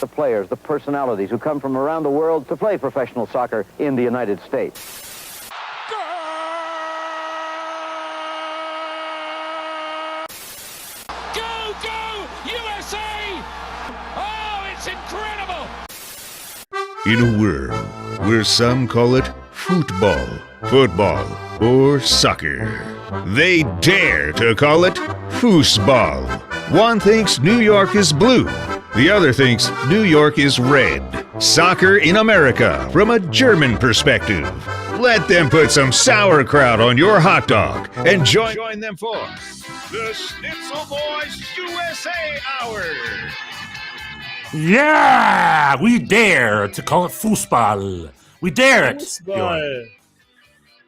the players, the personalities who come from around the world to play professional soccer in the United States. In a world where some call it football, football, or soccer, they dare to call it foosball. One thinks New York is blue, the other thinks New York is red. Soccer in America from a German perspective. Let them put some sauerkraut on your hot dog and join them for the Schnitzel Boys USA Hour. Yeah, we dare to call it foosball. We dare it. Foosball.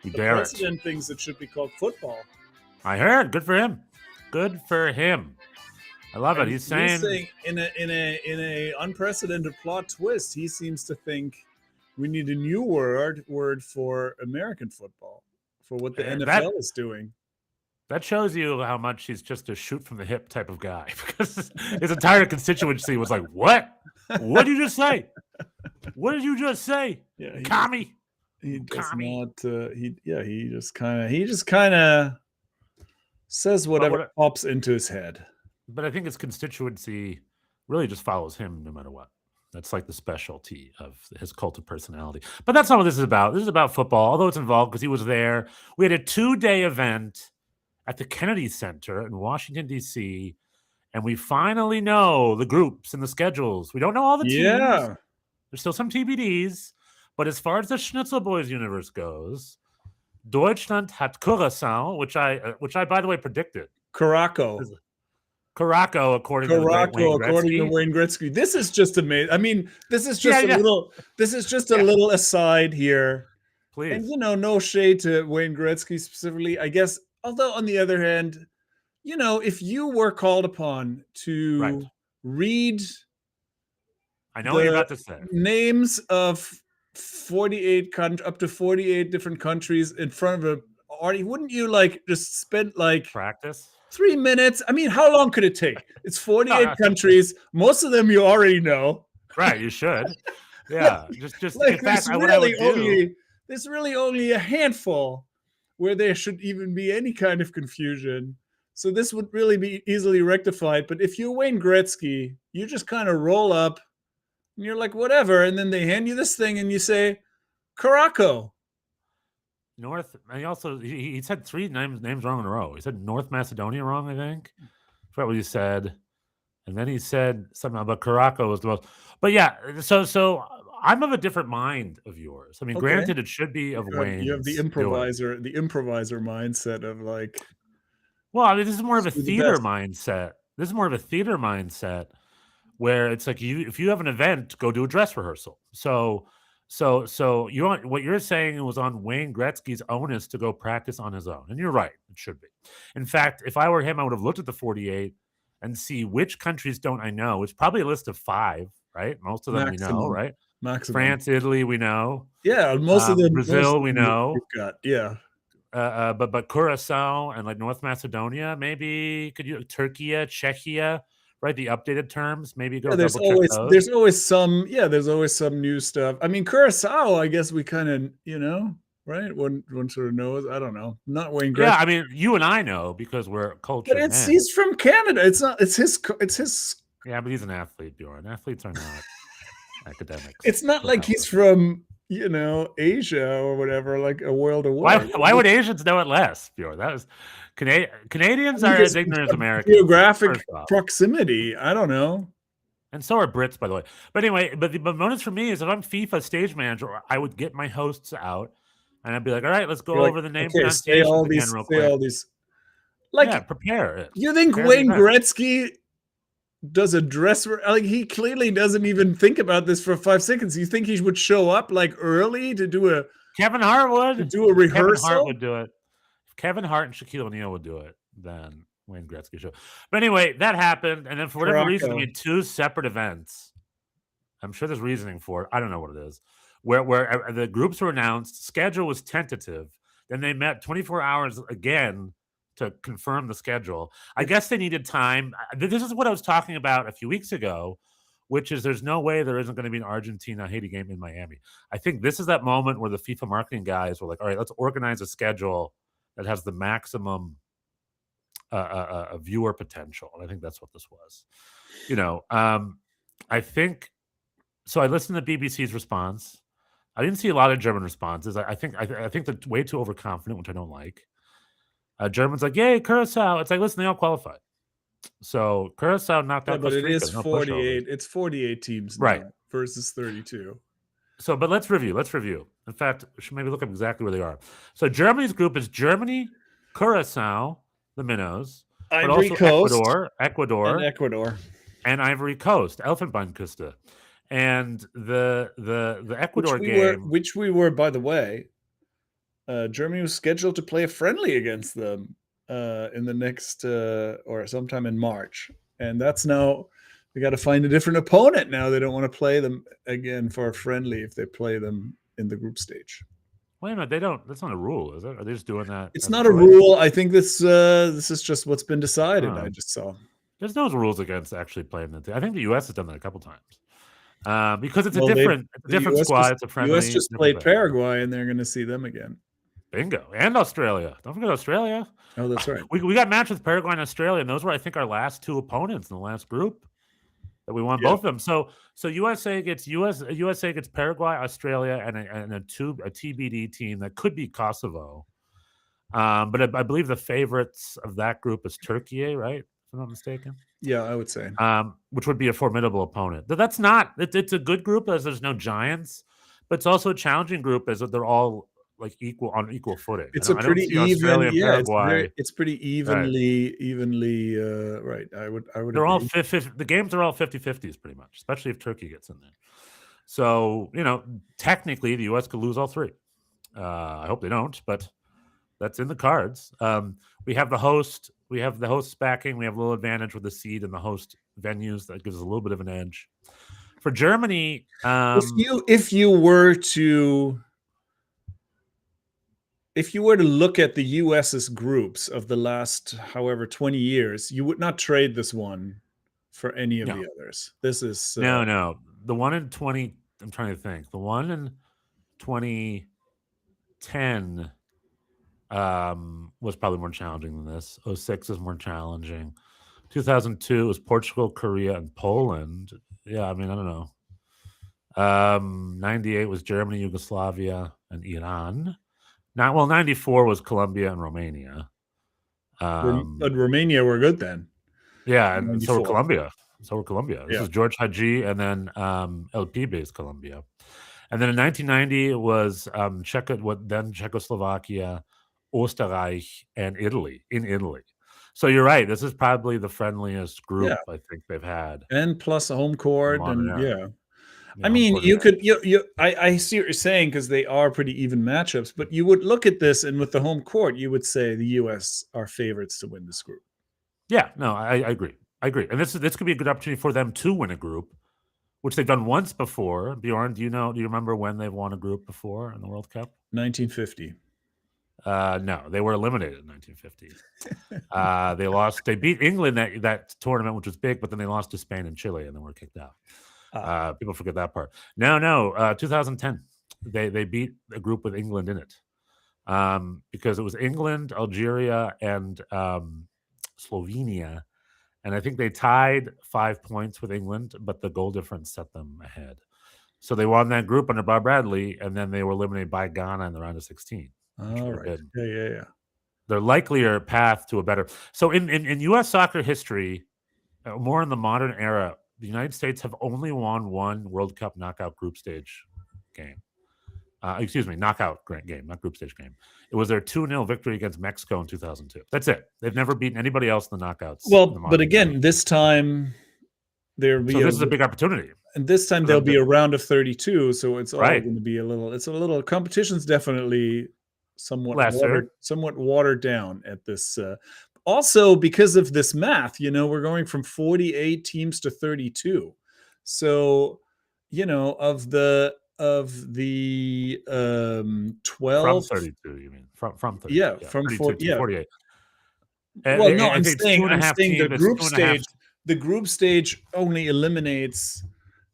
We The dare it. president thinks it should be called football. I heard. Good for him. Good for him. I love it. He's saying in a unprecedented plot twist, he seems to think we need a new word for American football, for what the NFL is doing. that shows you how much he's just a shoot from the hip type of guy, because his entire constituency was like, "What? What did you just say? What did you just say, Yeah, commie?" He does Commie. not. He just kind of says whatever pops into his head. But I think his constituency really just follows him no matter what. That's like the specialty of his cult of personality. But that's not what this is about. This is about football, although it's involved because he was there. We had a 2-day event at the Kennedy Center in Washington, D.C., and we finally know the groups and the schedules. We don't know all the teams. Yeah. There's still some TBDs. But as far as the Schnitzel Boys universe goes, Deutschland hat Curaçao, which I by the way predicted. Caraco, according to Wayne Gretzky. This is just amazing. I mean, this is just a little aside here. Please. And no shade to Wayne Gretzky specifically, I guess. Although on the other hand, if you were called upon to read, I know what you're about to say, names of 48 up to 48 different countries in front of a audience, wouldn't you just spend practice 3 minutes? I mean, how long could it take? It's 48 countries. Most of them you already know. Right, you should. Yeah, just in fact, there's really only a handful where there should even be any kind of confusion. So this would really be easily rectified. But if you're Wayne Gretzky, you just kind of roll up and you're like, whatever. And then they hand you this thing and you say, Caraco. He said 3 names wrong in a row. He said North Macedonia wrong, I think. I forgot what he said. And then he said something about Caraco was the most. But yeah, so I'm of a different mind of yours. I mean, granted, it should be of Wayne. You have the improviser mindset of Well, I mean, this is more of a theater mindset. This is more of a theater mindset where it's like if you have an event, go do a dress rehearsal. So what you're saying was on Wayne Gretzky's onus to go practice on his own, and you're right, it should be. In fact, if I were him, I would have looked at the 48 and see which countries don't I know. It's probably a list of 5, right? Most of them we know, right? Maximum. France, Italy, we know. Yeah, most of them. Brazil, we know. Yeah. But Curacao and North Macedonia, maybe Turkey, Czechia, right? The updated terms, maybe go. There's always some new stuff. I mean, Curacao, I guess we kind of right? One sort of knows. I don't know. Not Wayne Gretzky. Yeah, I mean, you and I know because we're cultured. But he's from Canada. It's not. It's his. Yeah, but he's an athlete, Bjorn. Athletes are not academics. It's not like he's from Asia or whatever, like a world away. Why would Asians know it less, Bjorn? That was Canadians are as ignorant as Americans. Geographic proximity. I don't know. And so are Brits, by the way. But anyway, but the bonus for me is if I'm FIFA stage manager, I would get my hosts out and I'd be like, all right, let's go over the name pronunciations again real quick. Prepare it. You think Wayne Gretzky does a dress? He clearly doesn't even think about this for 5 seconds. You think he would show up early to do a Kevin Hart would to do a rehearsal? Kevin Hart would do it. If Kevin Hart and Shaquille O'Neal would do it, then Wayne Gretzky show. But anyway, that happened, and then for whatever reason, we had 2 separate events. I'm sure there's reasoning for it. I don't know what it is. Where the groups were announced, schedule was tentative. Then they met 24 hours again to confirm the schedule. I guess they needed time. This is what I was talking about a few weeks ago which is there's no way there isn't going to be an Argentina-Haiti game in Miami. I think this is that moment where the FIFA marketing guys were like, all right, let's organize a schedule that has the maximum viewer potential. And I think that's what this was. I think so. I listened to BBC's response. I didn't see a lot of German responses. I think they're way too overconfident, which I don't like. Germans like, yay, Curacao. It's like, listen, they all qualified. So Curacao knocked out. But Costa it Rica, is no 48. It's 48 teams now right versus 32. So, but let's review. In fact, we should maybe look up exactly where they are. So Germany's group is Germany, Curacao, the Minnows, but also Ecuador, and Ivory Coast, Elfenbeinküste. And the Ecuador game, which we were, by the way, Germany was scheduled to play a friendly against them in the next or sometime in March, and that's now they got to find a different opponent now. They don't want to play them again for a friendly if they play them in the group stage. Wait a minute, they don't. That's not a rule, is it? Are they just doing that? It's not a rule. I think this is just what's been decided. I just saw. There's no rules against actually playing that. I think the U.S. has done that a couple times because it's a different squad. It's a friendly. U.S. just played Paraguay, and they're going to see them again. Bingo. And Australia. Don't forget Australia. Oh, that's right. We got matched with Paraguay and Australia, and those were, I think, our last two opponents in the last group that we won both of them. So USA gets Paraguay, Australia, and a TBD team that could be Kosovo. But I believe the favorites of that group is Turkey, right? If I'm not mistaken. Yeah, I would say. Which would be a formidable opponent. But that's not. It's a good group as there's no giants, but it's also a challenging group as they're all like on equal footing. It's a pretty even. Yeah, it's pretty evenly. Right. I would. They're all 50. The games are all 50-50s pretty much, especially if Turkey gets in there. So technically, the U.S. could lose all three. I hope they don't, but that's in the cards. We have the host. We have the host's backing. We have a little advantage with the seed and the host venues. That gives us a little bit of an edge. For Germany, if you were to look at the U.S.'s groups of the last, however, 20 years, you would not trade this one for any of the others. This is no. The one in 20. I'm trying to think. The one in 2010 was probably more challenging than this. 06 is more challenging. 2002 was Portugal, Korea, and Poland. Yeah, I mean, I don't know. 98 was Germany, Yugoslavia, and Iran. 94 was Colombia and Romania. But Romania were good then. Yeah, and so were Colombia. This is George Haji, and then El Pibe is Colombia. And then in 1990 it was Czechoslovakia, Österreich, and Italy. So you're right. This is probably the friendliest group I think they've had. And plus a home court, I mean, you could. I see what you're saying because they are pretty even matchups. But you would look at this, and with the home court, you would say the U.S. are favorites to win this group. Yeah, no, I agree. And this could be a good opportunity for them to win a group, which they've done once before. Bjorn, do you remember when they've won a group before in the World Cup? 1950. No, they were eliminated in 1950. They lost. They beat England that tournament, which was big, but then they lost to Spain and Chile, and then were kicked out. People forget that part. No. 2010, they beat a group with England in it, because it was England, Algeria, and Slovenia, and I think they tied 5 points with England, but the goal difference set them ahead. So they won that group under Bob Bradley, and then they were eliminated by Ghana in the round of 16. All right. Yeah. Their likelier path to a better. So in U.S. soccer history, more in the modern era, the United States have only won one World Cup knockout group stage game. Knockout game, not group stage game. It was their 2-0 victory against Mexico in 2002. That's it. They've never beaten anybody else in the knockouts. Well, but again, this time this is a big opportunity. And this time there'll be a round of 32, so it's all going to be a little. Competition's definitely somewhat watered down at this. Also, because of this math, we're going from 48 teams to 32. So, of the 12 from 32, you mean from 32? Yeah, from 48. Well, no, I'm saying the group stage. The group stage only eliminates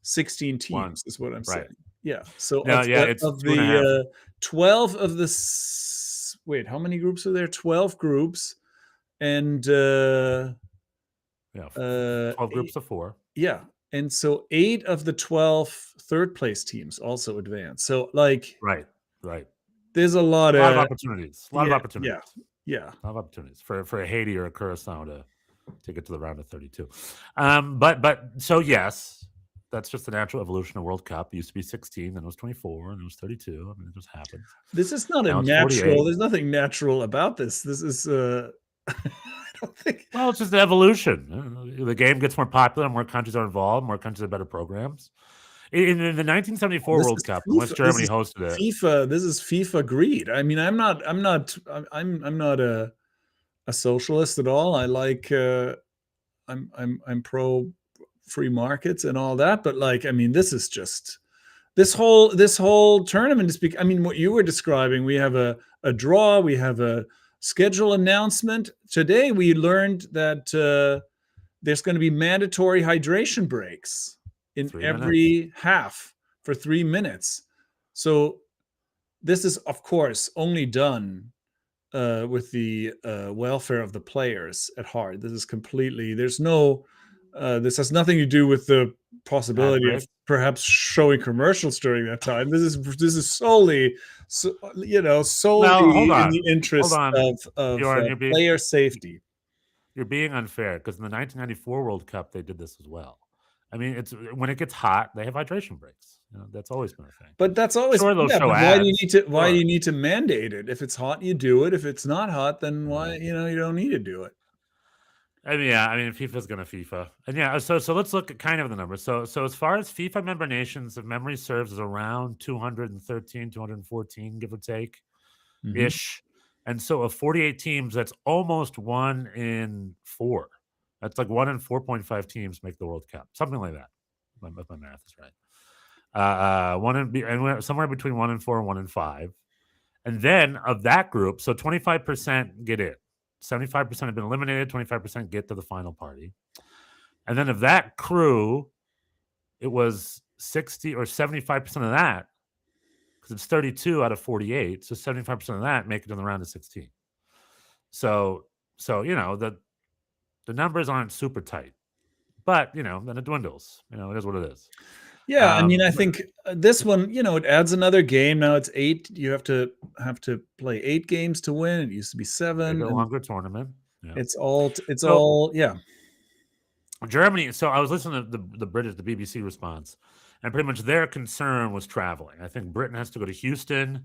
16 One. teams is what I'm Right. saying. Yeah. So No, of yeah, the, it's of 2.5. the 12 of the wait, how many groups are there? 12 groups, and Yeah, 12 eight, groups of 4. yeah, and so 8 of the 12 third place teams also advance. So like, Right. Right. there's a lot A lot of of opportunities. A lot of yeah, opportunities. yeah. A lot of opportunities for a Haiti or a Curacao to get to the round of 32. But so yes, that's just the natural evolution of World Cup. It used to be 16, then it was 24, and it was 32. I mean, it just happens. This is not a Now it's natural. 48. There's nothing natural about this. This is I don't think. Well, it's just the evolution. The game gets more popular, more countries are involved, more countries have better programs. In the 1974 This World is Cup, FIFA. West Germany hosted it. FIFA. This is FIFA greed. I mean, I'm not a socialist at all. I like I'm pro free markets and all that, but like, I mean, this is just this whole tournament is I mean, what you were describing, we have a draw, we have a schedule announcement. Today we learned that there's going to be mandatory hydration breaks in 3 every half for 3 minutes. So this is, of course, only done with the welfare of the players at heart. This is completely, there's no, this has nothing to do with the possibility of perhaps showing commercials during that time. This is solely, solely in the interest of player safety. You're being unfair because in the 1994 World Cup, they did this as well. I mean, it's when it gets hot, they have hydration breaks. That's always been a thing. But that's always sure, they'll show why do you ads. need to why do you need to mandate it? If it's hot, you do it. If it's not hot, then why you don't need to do it. I mean, FIFA's gonna FIFA, and so let's look at kind of the numbers. So as far as FIFA member nations, if memory serves, is around 213, 214, give or take, ish. And so of 48 teams, that's almost 1 in 4. That's like 1 in 4.5 teams make the World Cup, something like that. If my math is right. Somewhere between 1 in 4 and 1 in 5. And then of that group, so 25% get in. 75% have been eliminated, 25% get to the final party. And then of that crew, it was 60 or 75% of that, because it's 32 out of 48. So 75% of that make it to the round of 16. So the numbers aren't super tight. But, then it dwindles. It is what it is. Yeah, I mean, I think this one, it adds another game. Now it's 8. You have to play 8 games to win. It used to be 7. A longer tournament. Yeah. It's all yeah. Germany. So I was listening to the BBC response, and pretty much their concern was traveling. I think Britain has to go to Houston,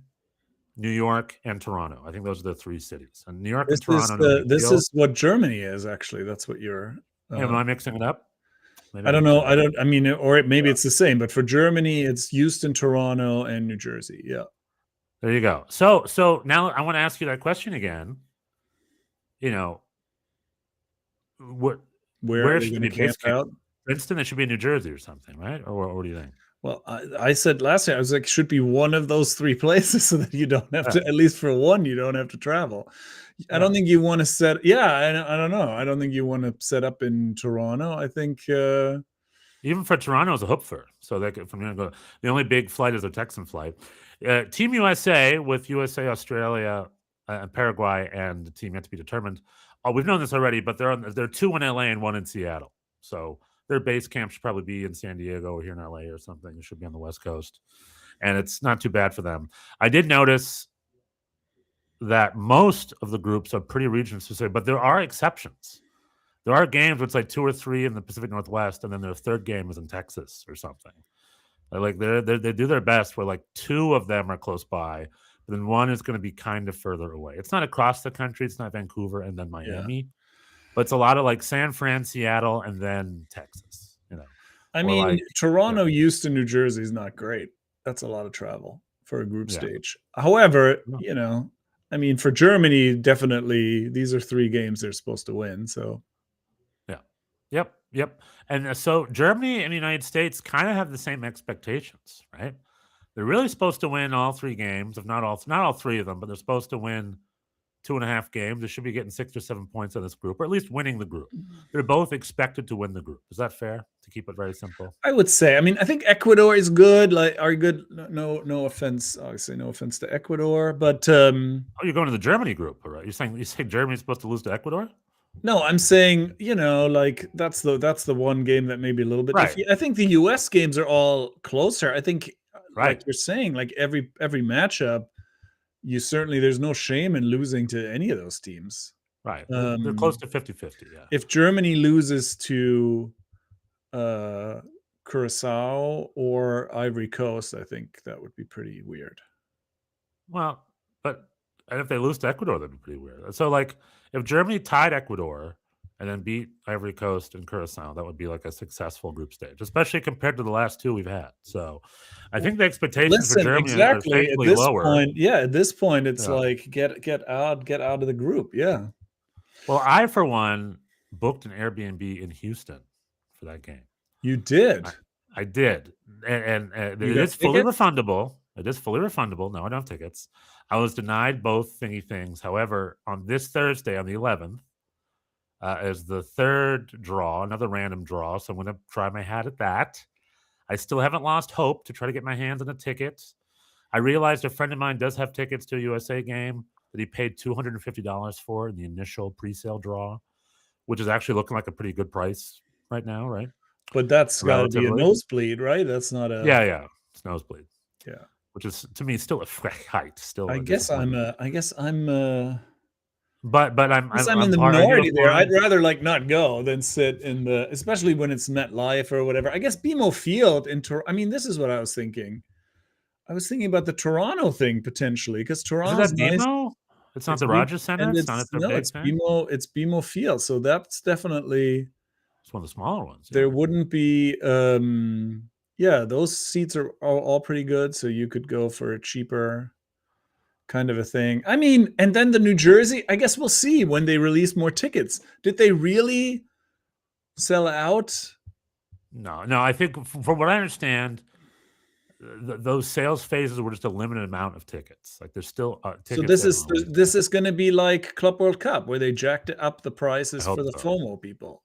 New York, and Toronto. I think those are the 3 cities. And New York and Toronto. This is what Germany is, actually. That's what you're. Am I mixing it up? Maybe I don't know. I mean, or maybe it's the same, but for Germany, it's Houston, Toronto, and New Jersey. Yeah. There you go. So now I want to ask you that question again. Where should it be camp out? Princeton, it should be in New Jersey or something, right? Or what do you think? Well, I said last year, I was like, should be one of those 3 places so that you don't have to, at least for one, you don't have to travel. I don't think you want to set. Yeah, I don't know. I don't think you want to set up in Toronto. I think even for Toronto is a Hupfer, so they could, from here go. The only big flight is a Texan flight. Team USA with USA, Australia, Paraguay, and the team yet to be determined. We've known this already, but they're 2 in LA and 1 in Seattle. So their base camp should probably be in San Diego or here in LA or something. It should be on the West Coast, and it's not too bad for them. I did notice that most of the groups are pretty region specific, but there are exceptions. There are games where it's like 2 or 3 in the Pacific Northwest, and then their third game is in Texas or something. They do their best where like 2 of them are close by, but then 1 is going to be kind of further away. It's not across the country. It's not Vancouver and then Miami, but it's a lot of like San Fran, Seattle, and then Texas. I mean, Toronto, Houston, New Jersey is not great. That's a lot of travel for a group stage. However, I mean, for Germany, definitely these are 3 games they're supposed to win. So, Yep. And so Germany and the United States kind of have the same expectations, right? They're really supposed to win all 3 games, if not all 3 of them, but they're supposed to win 2.5 games, they should be getting 6 or 7 points on this group, or at least winning the group. They're both expected to win the group. Is that fair, to keep it very simple? I would say. I mean, I think Ecuador is good. Like, are good? No offense. Obviously, no offense to Ecuador, but Oh, you're going to the Germany group, all right? You're saying Germany's supposed to lose to Ecuador? no, I'm saying, like that's the one game that may be a little bit. Right. I think the U.S. games are all closer. I think, Right. like you're saying, like every matchup, there's no shame in losing to any of those teams. Right. They're close to 50-50, yeah. If Germany loses to Curacao or Ivory Coast, I think that would be pretty weird. Well, and if they lose to Ecuador, that'd be pretty weird. So, like, if Germany tied Ecuador and then beat Ivory Coast and Curacao, that would be like a successful group stage, especially compared to the last two we've had. So, I think the expectations for Germany are safely lower. At this point, it's like get out of the group. Yeah. Well, I, for one, booked an Airbnb in Houston for that game. You did? I did. And it is fully refundable. It is fully refundable. No, I don't have tickets. I was denied both thingy things. However, on this Thursday, on the 11th, is the third draw, another random draw. So I'm going to try my hat at that. I still haven't lost hope to try to get my hands on a ticket. I realized a friend of mine does have tickets to a USA game that he paid $250 for in the initial pre-sale draw, which is actually looking like a pretty good price right now, right? But that's got to be a nosebleed, right? That's not a... Yeah. It's nosebleed. Yeah. Which is, to me, still a height. Still, I guess I'm But I'm in the minority there. I'd rather not go than sit in especially when it's MetLife or whatever. I guess BMO Field in Toronto. I mean, this is what I was thinking. I was thinking about the Toronto thing potentially, because Toronto's nice. BMO? It's not the Rogers Center. It's not it's BMO. It's BMO Field. So that's definitely. It's one of the smaller ones. Yeah. There wouldn't be. Those seats are all pretty good. So you could go for a cheaper kind of a thing. I mean, and then the New Jersey. I guess we'll see when they release more tickets. Did they really sell out? No. I think from what I understand, those sales phases were just a limited amount of tickets. Like there's still tickets. So this is going to be like Club World Cup, where they jacked up the prices for the FOMO people.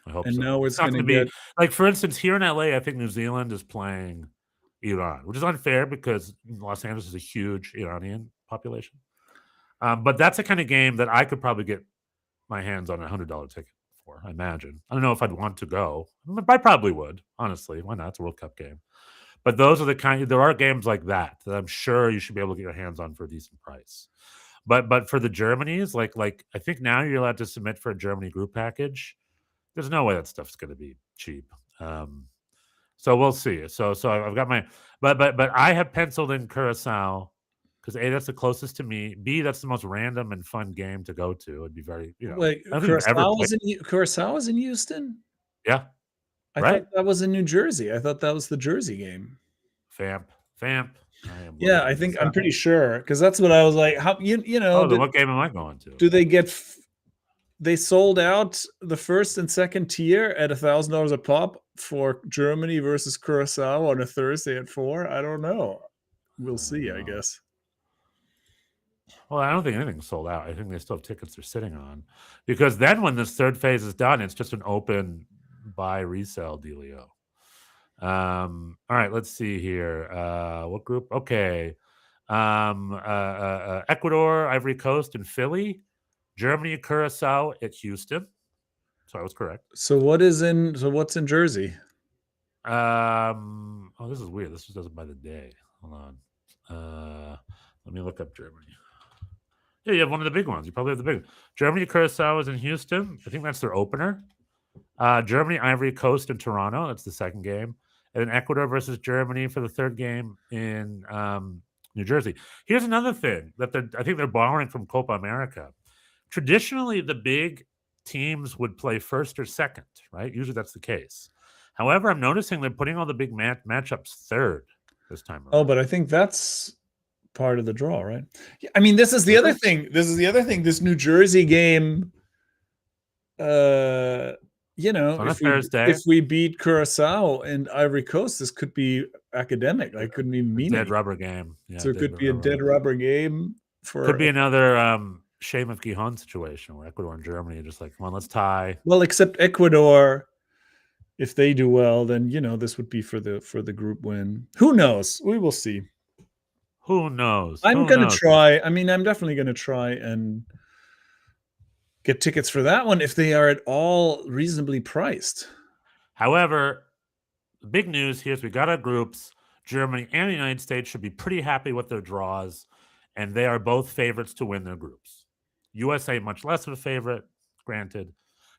I hope and so. Now it's going to be like, for instance, here in LA, I think New Zealand is playing Iran, which is unfair because Los Angeles is a huge Iranian population. But that's the kind of game that I could probably get my hands on a $100 ticket for. I imagine. I don't know if I'd want to go. I probably would. Honestly, why not? It's a World Cup game. But those are there are games like that I'm sure you should be able to get your hands on for a decent price. But for the Germanys, like I think now you're allowed to submit for a Germany group package. There's no way that stuff's going to be cheap. So we'll see. So I've got my, but I have penciled in Curacao because A, that's the closest to me. B, that's the most random and fun game to go to. It'd be very, Wait, Curacao is in Houston? Yeah. I thought that was in New Jersey. I thought that was the Jersey game. Vamp. Yeah, I think I'm pretty sure because that's what I was like. How what game am I going to? Do they get? They sold out the first and second tier at $1,000 a pop for Germany versus Curacao on a Thursday at 4. I don't know. We'll see. I guess. Well, I don't think anything's sold out. I think they still have tickets they're sitting on, because then when this third phase is done, it's just an open buy resale dealio. All right, let's see here. What group? Okay. Ecuador, Ivory Coast, and Philly. Germany, Curacao at Houston. So I was correct. So what's in Jersey? This is weird. This just doesn't by the day. Hold on. Let me look up Germany. Yeah, you have one of the big ones. You probably have the big one. Germany, Curacao is in Houston. I think that's their opener. Germany, Ivory Coast, and Toronto. That's the second game. And then Ecuador versus Germany for the third game in New Jersey. Here's another thing that I think they're borrowing from Copa America. Traditionally, the big teams would play first or second, right? Usually that's the case. However, I'm noticing they're putting all the big matchups third this time around. Oh, but I think that's part of the draw, right? I mean, this is the other thing. This New Jersey game, if we beat Curacao and Ivory Coast, this could be academic. I couldn't even mean dead rubber game. Yeah, so it could be a dead rubber game. Could be another Seamus Gihon situation where Ecuador and Germany are just like, come on, let's tie. Well, except Ecuador, if they do well, then this would be for the group win. Who knows? We will see. Who knows? I'm Who gonna knows? try. I mean, I'm definitely gonna try and get tickets for that one if they are at all reasonably priced. However, the big news here is we got our groups. Germany and the United States should be pretty happy with their draws, and they are both favorites to win their groups. USA much less of a favorite, granted,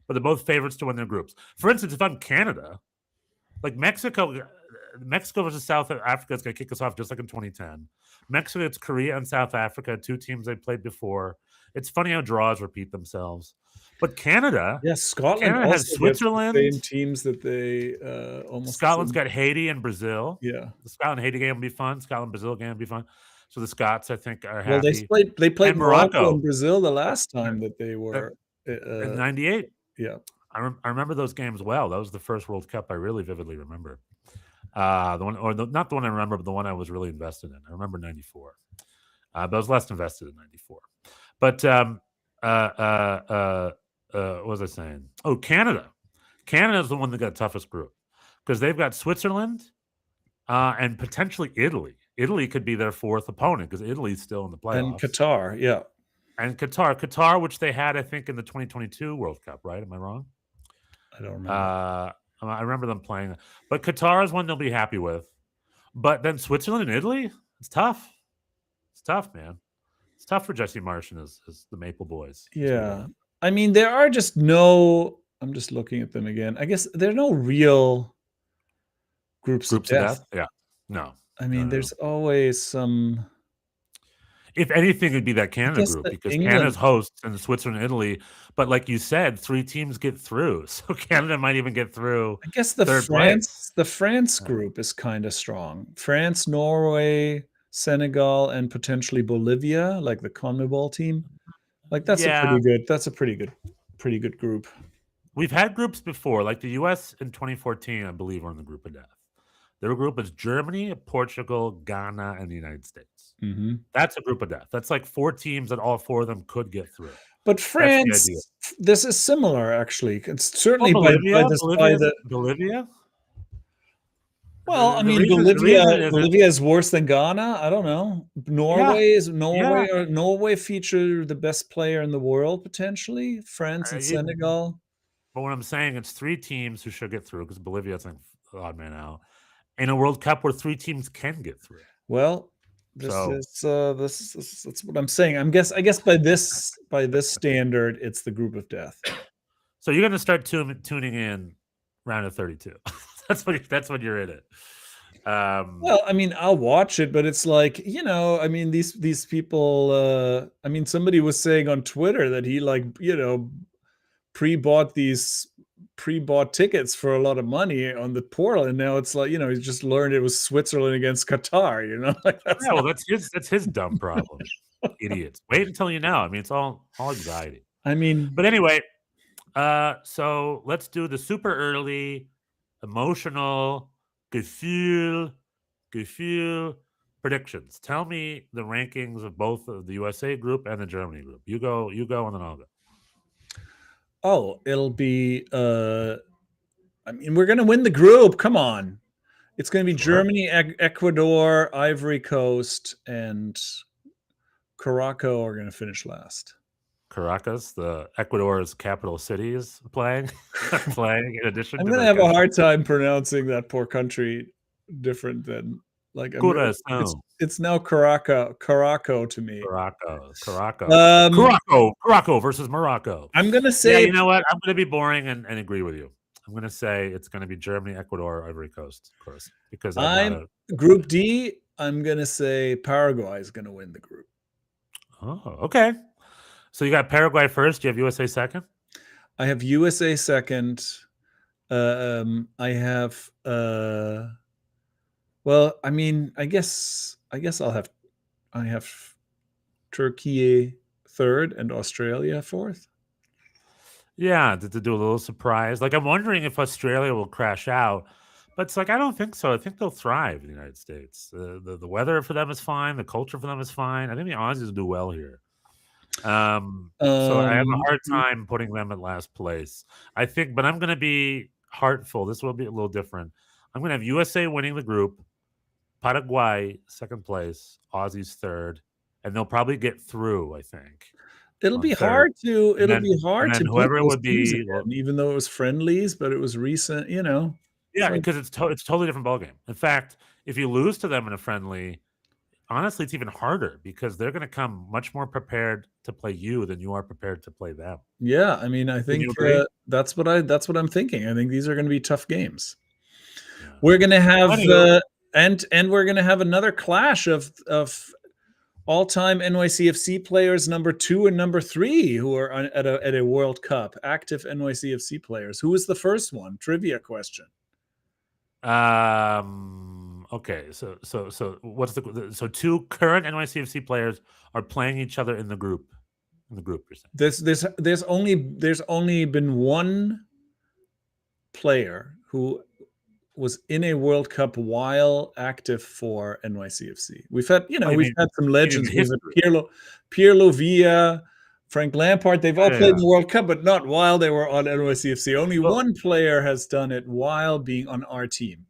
but they're both favorites to win their groups. For instance, if I'm Canada, like Mexico versus South Africa is going to kick us off just like in 2010. Mexico, it's Korea and South Africa, two teams they played before. It's funny how draws repeat themselves. But Canada, Scotland Canada has also gets Switzerland. the same teams that they almost. Scotland's got Haiti and Brazil. Yeah, the Scotland-Haiti game will be fun. Scotland-Brazil game will be fun. So the Scots, I think, are well, happy. they played And Morocco Morocco. and Brazil the last time that they were in '98. Yeah, I remember those games well. That was the first World Cup I really vividly remember. The one, or not the one I remember, but the one I was really invested in. I remember '94, but I was less invested in '94. But what was I saying? Oh, Canada. Canada is the one that got the toughest group because they've got Switzerland and potentially Italy. Italy could be their fourth opponent because Italy's still in the playoffs. and Qatar, yeah. And Qatar, which they had, I think, in the 2022 World Cup, right? Am I wrong? I don't remember. I remember them playing. But Qatar is one they'll be happy with. But then Switzerland and Italy, it's tough. It's tough, man. It's tough for Jesse Marsh and his the Maple Boys. Yeah. I mean, there are just no... I'm just looking at them again. I guess there are no real groups of death. Yeah. No. I mean, there's always some... If anything, it'd be that Canada group because Canada's hosts and Switzerland and Italy. But like you said, 3 teams get through. So Canada might even get through. I guess the France group is kind of strong. France, Norway, Senegal, and potentially Bolivia, like the CONMEBOL team. Like that's a pretty good group. We've had groups before, like the US in 2014, I believe, were in the group of death. Their group is Germany, Portugal, Ghana, and the United States. Mm-hmm. That's a group of death. That's like 4 teams that all 4 of them could get through. But France, this is similar, actually. It's certainly Bolivia. Well, I mean, Bolivia is worse than Ghana. I don't know. Norway feature the best player in the world potentially. France and Senegal. But what I'm saying, it's 3 teams who should get through because Bolivia's like odd man out in a World Cup where 3 teams can get through. Well, that's what I'm saying. I guess by this standard, it's the group of death. So you're going to start tuning in round of 32. that's when you're in it. Well, I mean, I'll watch it, but it's like, I mean, these people. I mean, somebody was saying on Twitter that he pre-bought tickets for a lot of money on the portal, and now it's like he's just learned it was Switzerland against Qatar. That's his dumb problem. Idiots. Wait until you know. I mean, it's all anxiety. I mean, but anyway, so let's do the super early emotional Gefühl predictions. Tell me the rankings of both of the USA group and the Germany group. You go, and then I'll go. Oh, it'll be I mean, we're gonna win the group. Come on. It's gonna be Germany, Ecuador, Ivory Coast, and Curacao are gonna finish last. Caracas, the Ecuador's capital city, is playing in addition. I'm gonna have a hard time pronouncing that poor country different than like it's now Curacao to me. Curacao versus Morocco. I'm gonna say, you know what? I'm gonna be boring and agree with you. I'm gonna say it's gonna be Germany, Ecuador, Ivory Coast, of course, because Group D. I'm gonna say Paraguay is gonna win the group. Oh, okay. So you got Paraguay first. You have USA second. I have USA second. I have. Well, I mean, I guess I have Turkey third and Australia fourth. Yeah, to do a little surprise. Like I'm wondering if Australia will crash out, but it's like I don't think so. I think they'll thrive in the United States. The weather for them is fine. The culture for them is fine. I think the Aussies will do well here. So I have a hard Um, time putting them at last place. I think, but I'm going to be heartful. This will be a little different. I'm going to have USA winning the group, Paraguay second place, Aussies third, and they'll probably get through. I think it'll on be third, hard to and it'll then be hard to beat whoever it those would teams be, again, even though it was friendlies, but it was recent. It's yeah, like because it's it's a totally different ballgame. In fact, if you lose to them in a friendly, honestly, it's even harder because they're going to come much more prepared to play you than you are prepared to play them. yeah. I mean, I Would you think agree? that's what I'm thinking. I think these are going to be tough games. Yeah. We're going to have Anywho, and we're going to have another clash of all-time NYCFC players number 2 and number 3 who are at a World Cup, active NYCFC players. Who was the first one? Trivia question. Okay. So what's so 2 current NYCFC players are playing each other in the group. In the group, you're saying. There's only been one player who was in a World Cup while active for NYCFC. We've had, Oh, you we've mean had some in legends. We've had history? Pirlo Villa, Frank Lampard. They've all Yeah, played in yeah. the World Cup, but not while they were on NYCFC. Only Well, one player has done it while being on our team.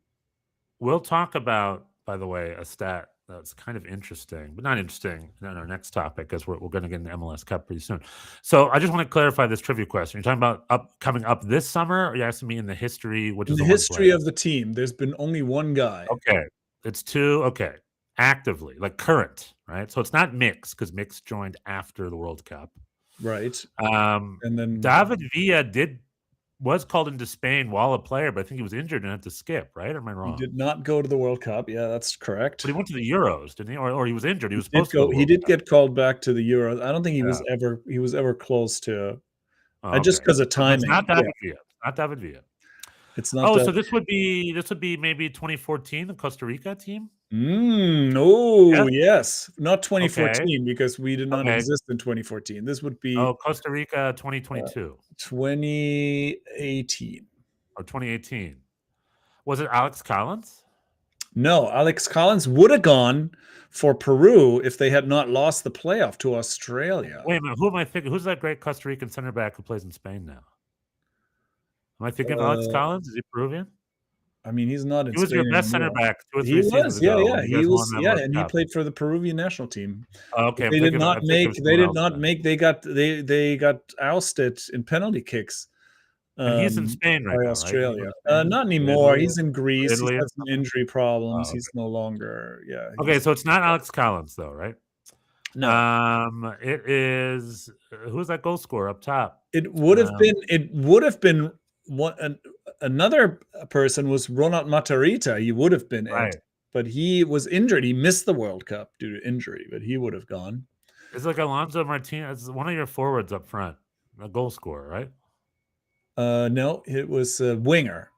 we'll talk about, by the way, a stat that's kind of interesting, but not interesting in our next topic, because we're going to get into MLS Cup pretty soon. So I just want to clarify this trivia question. You're talking about coming up this summer, or are you asking me in the history, which In is the the one history player? of the team, there's been only one guy. Okay. It's 2. Okay. Actively, like current, right? So it's not Mix, because Mix joined after the World Cup. Right. Um, And then David Villa was called into Spain while a player, but I think he was injured and had to skip, right? Or am I he wrong? did not go to the World Cup. Yeah, that's correct. But he went to the Euros, didn't he? Or he was injured. He was He did supposed to go to the He World did Cup. get called back to the Euros. I don't think he was Yeah. ever close to. Oh, Just okay. because of But it's timing. not Yeah, David Villa. It's not David Villa. it's not Oh, that. so this would be maybe 2014, the Costa Rica team? Oh, Yes? yes. Not Okay. 2014 because we did not Okay. exist in 2014. This would be Oh, Costa Rica 2022 2018. or 2018. Was it Alex Collins? No, Alex Collins would have gone for Peru if they had not lost the playoff to Australia. Wait a minute. Who am I thinking? Who's that great Costa Rican center back who plays in Spain now? Am I thinking of Alex Uh, Collins? Is he Peruvian? I mean, he's not in He was your Spain best center anymore. back 2 or 3 He seasons was, yeah, ago yeah. when you He guys won was, that yeah, World and he Cup. played for the Peruvian national team. Oh, okay. They did not I'm thinking make. of They someone did else not then. make. They got ousted in penalty kicks. And he's in Spain right By now, right? Australia. He was in Not Spain? anymore. Italy? He's in Greece. He's Italy or had some something? injury problems. Oh, okay. He's no longer. Yeah. Okay, so it's not Alex Collins though, right? No. It is who's that goal scorer up top? It would have been. It would have been one. Another person was Ronald Matarrita. He would have been Right. it, but he was injured. He missed the World Cup due to injury, but he would have gone. It's like Alonso Martinez, one of your forwards up front, a goal scorer, right? No, it was a winger.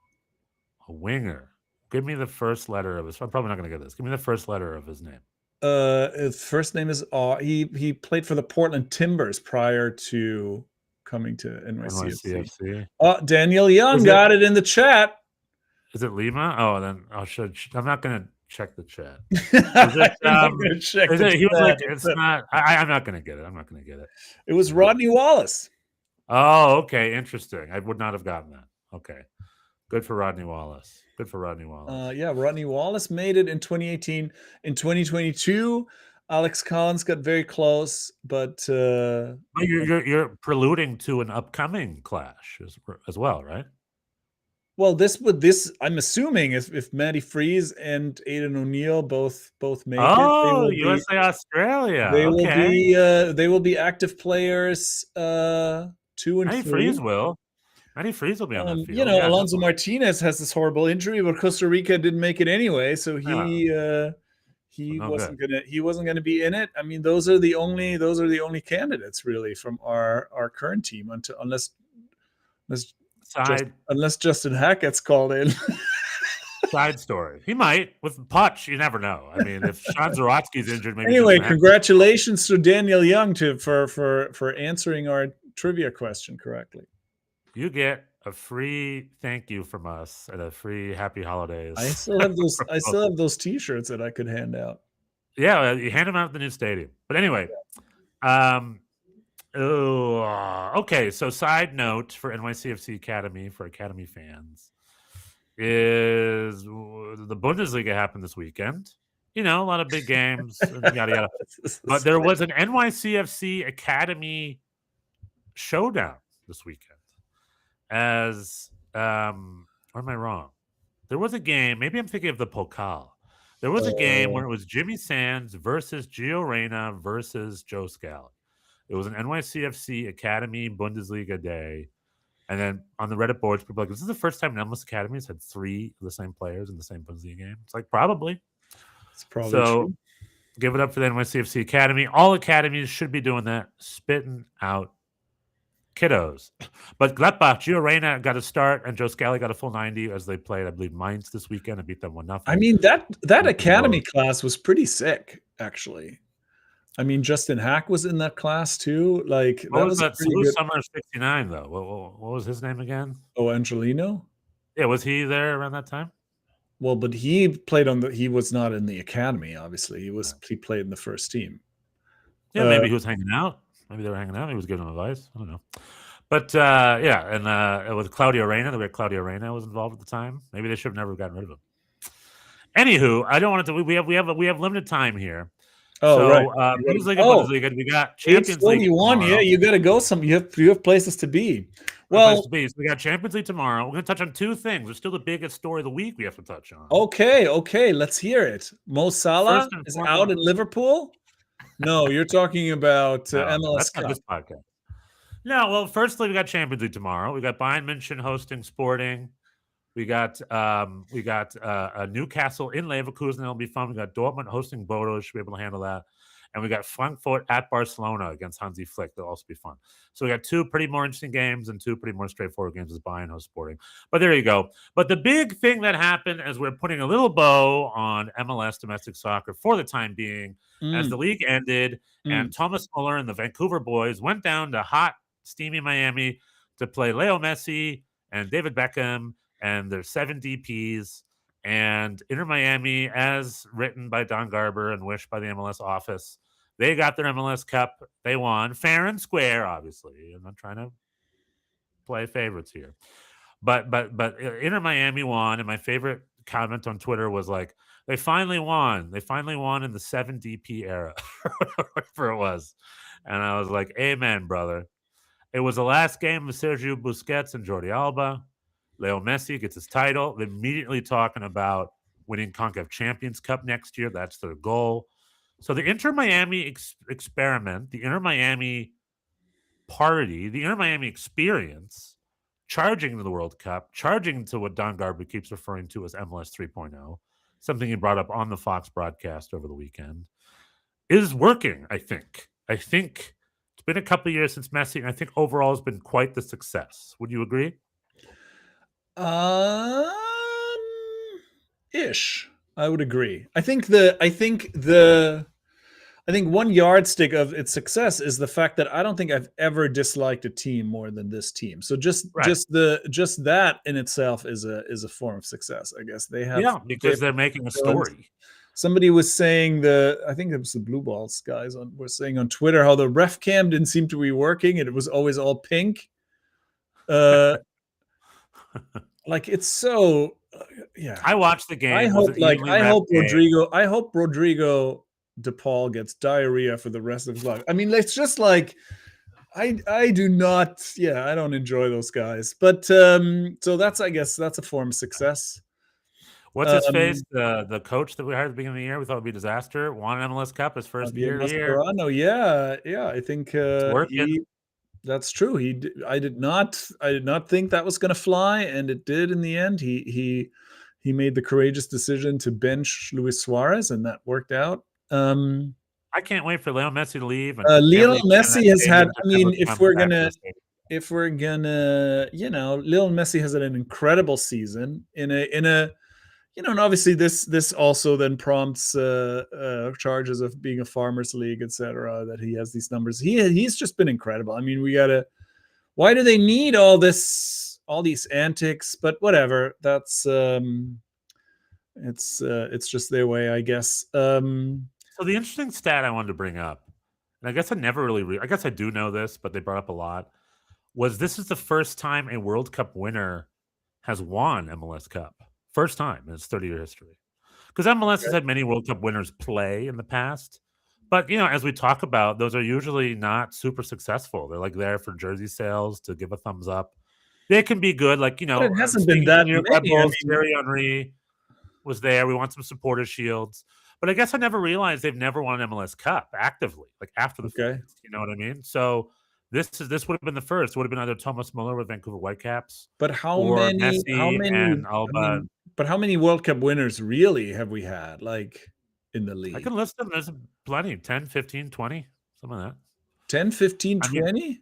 A winger. Give me the first letter of his. I'm probably not going to get this. Give me the first letter of his name. His first name is he played for the Portland Timbers prior to coming to NYCFC. Oh, Daniel Young got it in the chat. Is it Lima? Oh, then I'm not going to check the chat. I'm going to check. He was like, it's not. I'm not going to get it. I'm not going to get it. It was Rodney Wallace. Oh, okay, interesting. I would not have gotten that. Okay, good for Rodney Wallace. Good for Rodney Wallace. Yeah, Rodney Wallace made it in 2018. In 2022, Alex Collins got very close, but you're preluding to an upcoming clash as well, right? Well, I'm assuming if Matty Freeze and Aidan O'Neill both make it, USA Australia. They will be active players 2 and 3. Matty Freeze will be on that field. Alonso Martinez has this horrible injury, but Costa Rica didn't make it anyway, so he wasn't gonna be in it. I mean, those are the only candidates really from our current team unless Justin Hackett's called in. Side story. He might with Putch. You never know. I mean, if Sean Zarotsky's injured, maybe. Anyway, congratulations to Daniel Young for answering our trivia question correctly. You get a free thank you from us and a free happy holidays. I still have those. I still have those T-shirts that I could hand out. Yeah, you hand them out at the new stadium. But anyway, Oh, okay. So, side note for NYCFC Academy, for Academy fans, is the Bundesliga happened this weekend. You know, a lot of big games, and yada yada. But there was an NYCFC Academy showdown this weekend. As or am I wrong? There was a game. Maybe I'm thinking of the Pokal. There was a game where it was Jimmy Sands versus Gio Reyna versus Joe Scally. It was an NYCFC Academy Bundesliga day. And then on the Reddit boards, people are like, this is the first time MLS Academy has had 3 of the same players in the same Bundesliga game. It's like, probably. It's probably So true. give it up for the NYCFC Academy. All academies should be doing that, spitting out kiddos. But Gladbach, Gio Reyna got a start, and Joe Scally got a full 90 as they played, I believe, Mainz this weekend and beat them 1-0. I mean, that academy class was pretty sick, actually. I mean, Justin Hack was in that class too. Like what that was that? pretty good. Summer '69 though. What was his name again? Oh, Angelino. Yeah, was he there around that time? Well, but he played on the. He was not in the academy. Obviously, he played in the first team. Yeah, maybe he was hanging out. Maybe they were hanging out. He was giving them advice. I don't know. But yeah, and with Claudio Reyna, the way Claudio Reyna was involved at the time, maybe they should have never gotten rid of him. Anywho, I don't want to. We have limited time here. Oh, so, right. Bundesliga, we got Champions League. Yeah, you got to go. You have places to be. Well, so we got Champions League tomorrow. We're going to touch on 2 things. There's still the biggest story of the week we have to touch on. Okay, let's hear it. Mo Salah is out in Liverpool. No, you're talking about MLS Cup. This podcast. No, well, firstly, we got Champions League tomorrow. We got Bayern München hosting Sporting. We got Newcastle in Leverkusen. That'll be fun. We got Dortmund hosting Bodo. Should be able to handle that. And we got Frankfurt at Barcelona against Hansi Flick. That'll also be fun. So we got 2 pretty more interesting games and 2 pretty more straightforward games as Bayern host Sporting. But there you go. But the big thing that happened as we're putting a little bow on MLS domestic soccer for the time being, as the league ended and Thomas Muller and the Vancouver boys went down to hot, steamy Miami to play Leo Messi and David Beckham and their 7 DPs, and Inter Miami, as written by Don Garber and wished by the MLS office, they got their MLS Cup. They won fair and square, obviously. I'm not trying to play favorites here, but Inter Miami won, and my favorite comment on Twitter was like, they finally won. They finally won in the 7 DP era, whatever it was, and I was like, amen, brother. It was the last game of Sergio Busquets and Jordi Alba. Leo Messi gets his title. They're immediately talking about winning CONCACAF Champions Cup next year. That's their goal. So the Inter Miami experiment, the Inter Miami party, the Inter Miami experience, charging to the World Cup, charging to what Don Garber keeps referring to as MLS 3.0, something he brought up on the Fox broadcast over the weekend, is working, I think. I think it's been a couple of years since Messi, and I think overall has been quite the success. Would you agree? Ish. I would agree. I think one yardstick of its success is the fact that I don't think I've ever disliked a team more than this team. So just that in itself is a form of success, I guess. Because they're making a story. Somebody was saying I think it was the Blue Balls guys were saying on Twitter how the ref cam didn't seem to be working and it was always all pink. Like it's so yeah. I watched the game. I hope Rodrigo DePaul gets diarrhea for the rest of his life. I mean, it's just like I do not. Yeah, I don't enjoy those guys. But so I guess that's a form of success. What's his face? The coach that we hired at the beginning of the year, we thought would be a disaster. Won an MLS Cup his first year. Yeah. I think that's true. I did not think that was going to fly, and it did in the end. He made the courageous decision to bench Luis Suarez, and that worked out. I can't wait for Leo Messi to leave. Lionel Messi has had. I mean, if we're gonna, Lionel Messi has had an incredible season in a. And obviously this also then prompts charges of being a farmers league, etc. That he has these numbers. He's just been incredible. I mean, why do they need all these antics? But whatever. That's it's just their way, I guess. So the interesting stat I wanted to bring up, and I guess I never really, I guess I do know this, but they brought up a lot, this is the first time a World Cup winner has won MLS Cup. First time in its 30-year history. Because MLS has had many World Cup winners play in the past. But, as we talk about, those are usually not super successful. They're like there for jersey sales to give a thumbs up. They can be good. Like, But it hasn't been that many. Thierry Henry was there. We want some supporter shields. But I guess I never realized they've never won an MLS Cup actively, like after the fact. You know what I mean? So this would have been the first. It would have been either Thomas Muller with Vancouver Whitecaps. But how many and Alba. But how many World Cup winners really have we had, like, in the league? I can list them. There's plenty. 10, 15, 20, something like that. 10, 15, 20?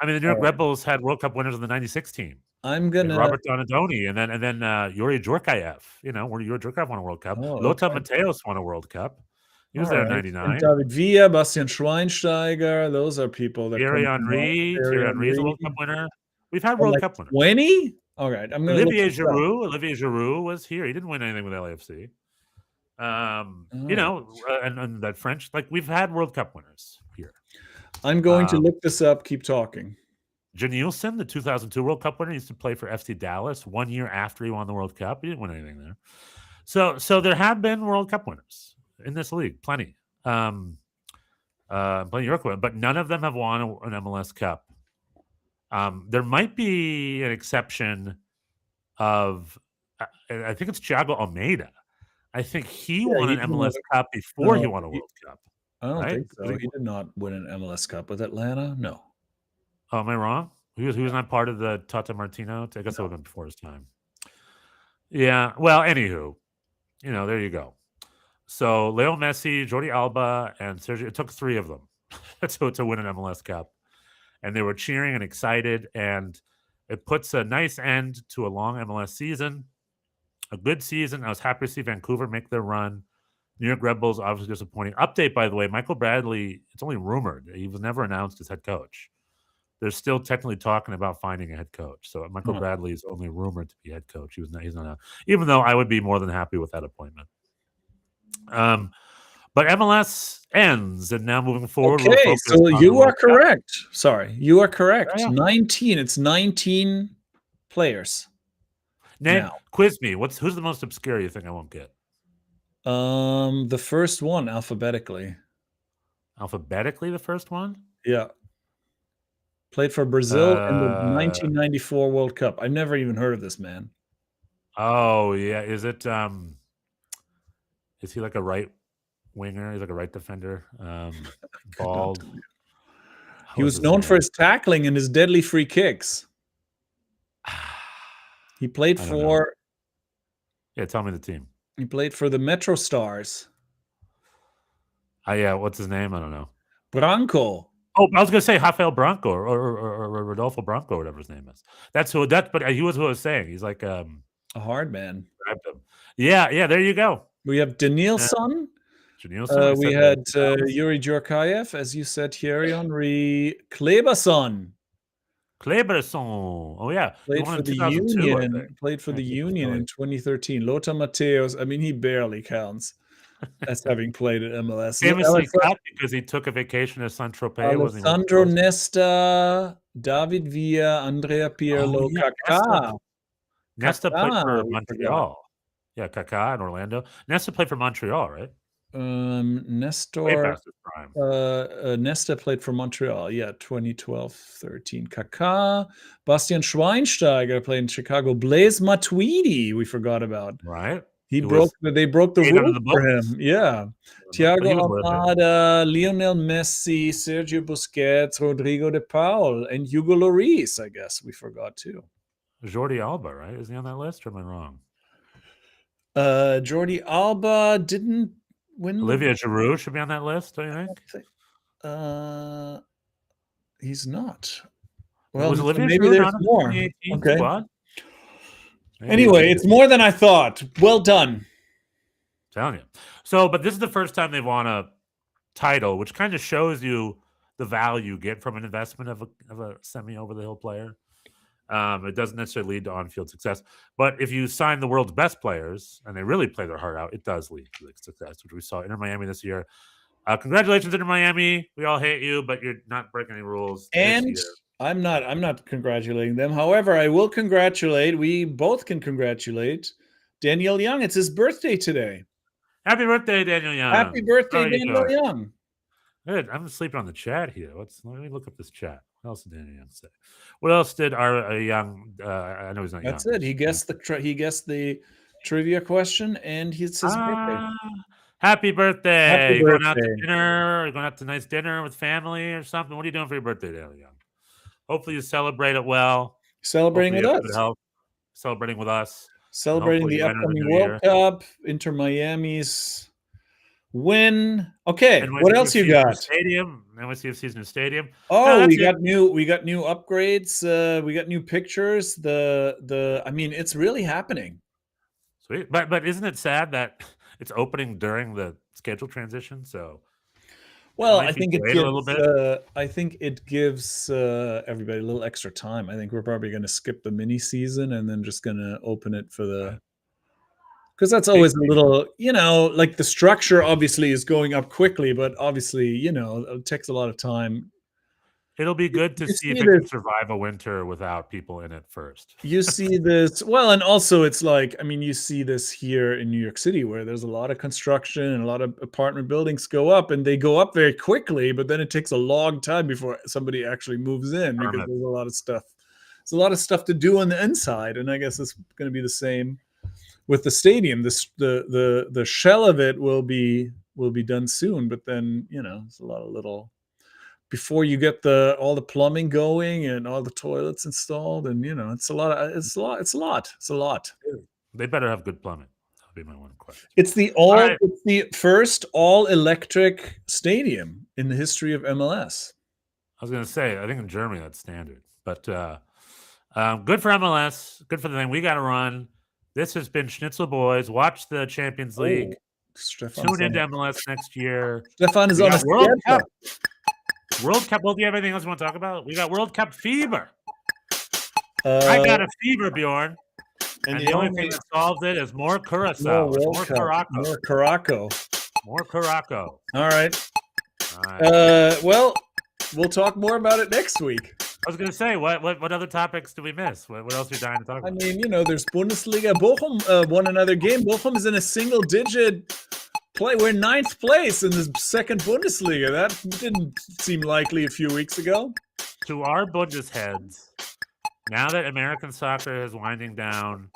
I mean, the New York Red Bulls had World Cup winners in the 96 team. Robert Donadoni, and then Yuri Djorkaeff. Where Yuri Djorkaeff won a World Cup. Lothar Matthäus won a World Cup. He was there in 99. And David Villa, Bastian Schweinsteiger, those are people that Thierry Henry is a World Cup winner. We've had World Cup winners. 20? All right, I'm going to Olivier Giroud was here. He didn't win anything with LAFC. And that French, like, we've had World Cup winners here. I'm going to look this up. Keep talking. Jan Nielsen, the 2002 World Cup winner, used to play for FC Dallas 1 year after he won the World Cup. He didn't win anything there. So there have been World Cup winners in this league, plenty. Plenty of, but none of them have won an MLS Cup. There might be an exception of, I think it's Thiago Almeida. I think he won an MLS Cup before he won a World Cup. I don't think so. He did not win an MLS Cup with Atlanta. No. Oh, am I wrong? He was not part of the Tata Martino. I guess that would have been before his time. Yeah. Well, anywho, there you go. So Leo Messi, Jordi Alba, and Sergio. It took 3 of them to win an MLS Cup, and they were cheering and excited, and it puts a nice end to a long MLS season, a good season. I was happy to see Vancouver make their run. New York Red Bulls obviously disappointing. Update, by the way, Michael Bradley. It's only rumored. He was never announced as head coach. They're still technically talking about finding a head coach. So Michael Bradley is only rumored to be head coach. He's not out. Even though I would be more than happy with that appointment. But MLS ends, and now moving forward. Okay, so you are correct. Sorry, you are correct. Yeah. 19. It's 19 players. Now, quiz me. Who's the most obscure you think I won't get? The first one alphabetically. Alphabetically, the first one? Yeah. Played for Brazil in the 1994 World Cup. I've never even heard of this man. Oh, yeah. Is it is he like a right winger? He's like a right defender. Bald. He was known for his tackling and his deadly free kicks. He played for tell me the team. He played for the Metro Stars. Yeah, what's his name? I don't know. Branco. Oh, I was going to say Rafael Branco or Rodolfo Branco, whatever his name is. But he was who I was saying. He's like a hard man. Yeah, there you go. We have Danielson. We had Yuri Djorkaeff, as you said, Thierry Henry, Kleberson. Oh yeah, played for the Union. Played for the Union in 2013. Lothar Matthäus. I mean, he barely counts as having played at MLS. Famously cut because he took a vacation at Saint-Tropez. Alessandro Nesta, David Villa, Andrea Pirlo, Kaká. Nesta played for Montreal. Yeah, Kaká in Orlando. Nesta played for Montreal, right? Nesta played for Montreal. Yeah, 2012-13. Kaká. Bastian Schweinsteiger played in Chicago. Blaise Matuidi, we forgot about. Right. They broke the rule for him. Yeah. Thiago Almada, Lionel Messi, Sergio Busquets, Rodrigo de Paul, and Hugo Lloris, I guess we forgot too. Jordi Alba, right? Is he on that list or am I wrong? Jordi Alba didn't win. Olivier Giroud should be on that list, don't you think? He's not. Well, maybe there's more. Okay. Squad? Anyway, it's more than I thought. Well done. I'm telling you. So, but this is the first time they've won a title, which kind of shows you the value you get from an investment of a semi-over-the-hill player. It doesn't necessarily lead to on-field success. But if you sign the world's best players and they really play their heart out, it does lead to success, which we saw Inter Miami this year. Congratulations, Inter Miami. We all hate you, but you're not breaking any rules. And this year. I'm not congratulating them. However, I will congratulate. We both can congratulate Daniel Young. It's his birthday today. Happy birthday, Daniel Young. Happy birthday, How are you Daniel doing? Young. Good. I'm sleeping on the chat here. Let me look up this chat. What else did Daniel Young say? What else did our young? I know he's not young. That's it. He guessed the trivia question, and it's his birthday. Happy birthday! Happy You going out to birthday. dinner? You going out to a nice dinner with family or something? What are you doing for your birthday, Daniel Young? Hopefully you celebrate it well. Celebrating with Hopefully you have us. good health. Celebrating with us. Celebrating hopefully the you enter the upcoming new World Cup, Inter Miami's win. Okay, what else you got? Stadium. NYCFC's new stadium. Oh, No, we that's got new upgrades. We got new pictures. I mean, it's really happening. Sweet. But isn't it sad that it's opening during the schedule transition? So Well, might I be think it delayed a little gives. I think it gives everybody a little extra time. I think we're probably going to skip the mini season and then just going to open it for the. Because that's always a little, like the structure obviously is going up quickly, but obviously, it takes a lot of time. It'll be good to You see if see it can this- survive a winter without people in it first. You see this, well, and also it's like, I mean, you see this here in New York City where there's a lot of construction and a lot of apartment buildings go up and they go up very quickly, but then it takes a long time before somebody actually moves in because there's a lot of stuff. There's a lot of stuff to do on the inside, and I guess it's going to be the same with the stadium. The shell of it will be done soon, but then it's a lot of little before you get all the plumbing going and all the toilets installed, and it's a lot. They better have good plumbing. That'll be my one question. It's the first all electric stadium in the history of MLS. I was going to say, I think in Germany that's standard, but good for MLS. Good for the thing. We got to run. This has been Schnitzel Boys. Watch the Champions League. Tune into MLS next year. Stefan is on a World Cup. World Cup. Well, do you have anything else you want to talk about? We got World Cup fever. I got a fever, Bjorn. And the only thing that solves it is more Curacao. More Caraco. All right. Well, we'll talk more about it next week. I was going to say, what other topics do we miss? What else are you dying to talk about? I mean, there's Bundesliga. Bochum won another game. Bochum is in a single-digit play. We're in 9th place in the second Bundesliga. That didn't seem likely a few weeks ago. To our Bundesheads, now that American soccer is winding down,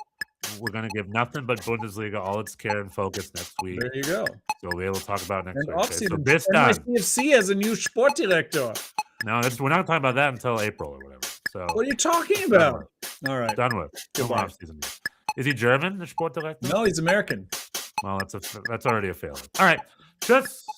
we're going to give nothing but Bundesliga all its care and focus next week. There you go. So we'll be able to talk about next week. So this time, NYCFC has a new sport director. No, we're not talking about that until April or whatever. So what are you talking about? All right, done with. Goodbye. Is he German, the sport director? No, he's American. Well, that's already a failure. All right, just